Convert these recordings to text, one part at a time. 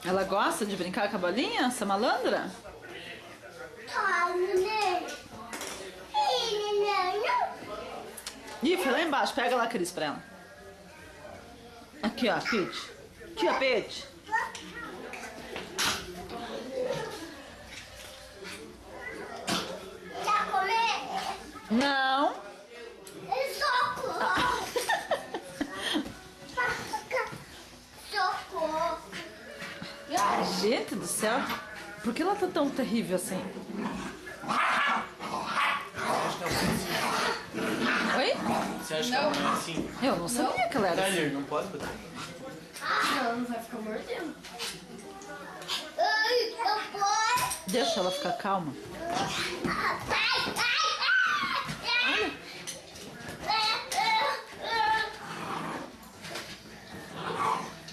Ela gosta de brincar com a bolinha, essa malandra? Ih, foi lá embaixo. Pega lá, Cris, pra ela. Aqui, ó, Pete. Aqui, ó, Pete. Quer comer? Não. Socorro! Socorro! Ai, gente do céu. Por que ela tá tão terrível assim? Oi? Você acha que ela não é assim? Eu não sabia que ela era assim. Tyler, não pode bater. Ela não vai ficar mordendo. Ai, eu posso? Deixa ela ficar calma.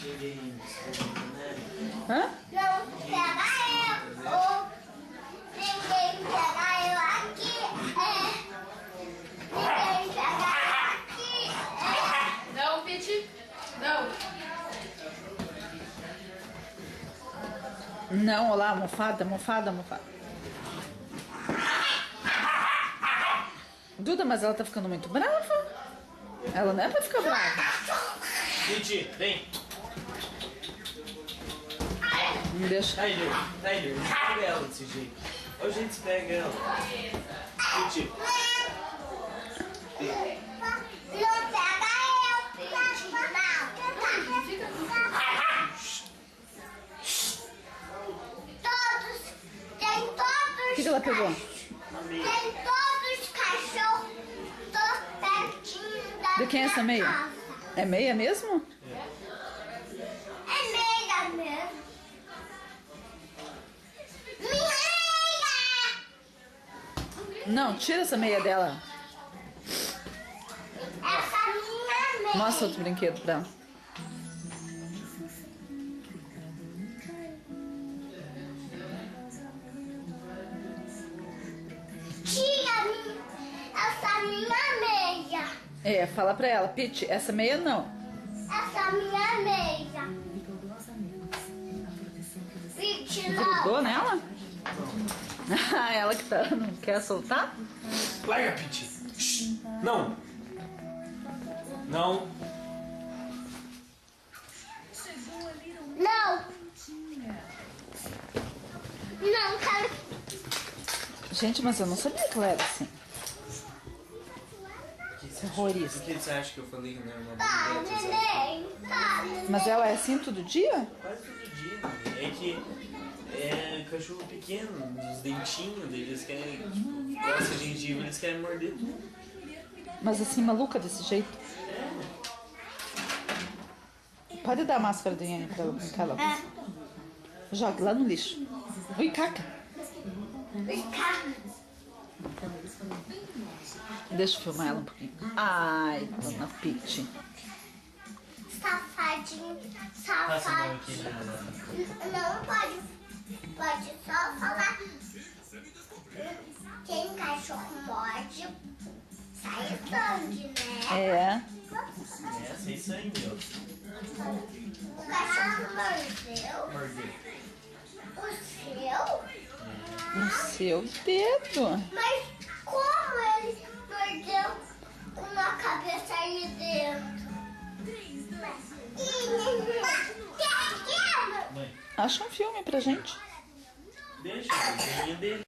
Ninguém né? Hã? Não pega eu! Ninguém pega eu aqui! Ninguém pega aqui! Não, Pete. Não. Não, olha lá, almofada, almofada, almofada. Duda, mas ela tá ficando muito brava. Ela não é pra ficar brava. Pete, vem. Não deixa. Tyler, não pega ela desse jeito. Olha o jeito que você pega ela. Pete, Não pega eu! Todos, tem todos. O que ela pegou? Tem todos os cachorros pertinho da De quem é essa meia? casa. É meia mesmo? É meia mesmo. Minha meia! Não, tira essa meia dela. Essa minha meia. Mostra outro brinquedo pra ela. Tira essa minha meia. É, fala pra ela, Pete, essa meia não. Essa minha meia. Pete, não. Grudou nela? Ah, ela que tá, não quer soltar? larga, Pete. Shhh. Não. Não. Não. Não quero. Gente, mas eu não sabia que ela era assim. Terrorista. Por que você acha que eu falei que não era uma Tá, boa ideia? neném. Tá, neném. Mas ela é assim todo dia? Quase todo dia. É que é cachorro pequeno, os dentinhos deles querem, tipo, gosta de gengiva, eles querem morder tudo. Mas assim, maluca desse jeito? Pode dar a máscara do Yanni pra ela brincar lá. Jogue lá no lixo. Ui, caca. Vem cá. Deixa eu filmar ela um pouquinho. Ai, dona Pete. Safadinho. Passa a mão aqui, Safadinho. Não pode. Pode só falar. Quem cachorro morde, sai sangue, né? É. É, sem sangue, ó. O cachorro mordeu. Mordeu. O seu? No seu dedo. Mas como ele mordeu com uma cabeça ali dentro? Mãe, Acha um filme pra gente. deixa, o dele.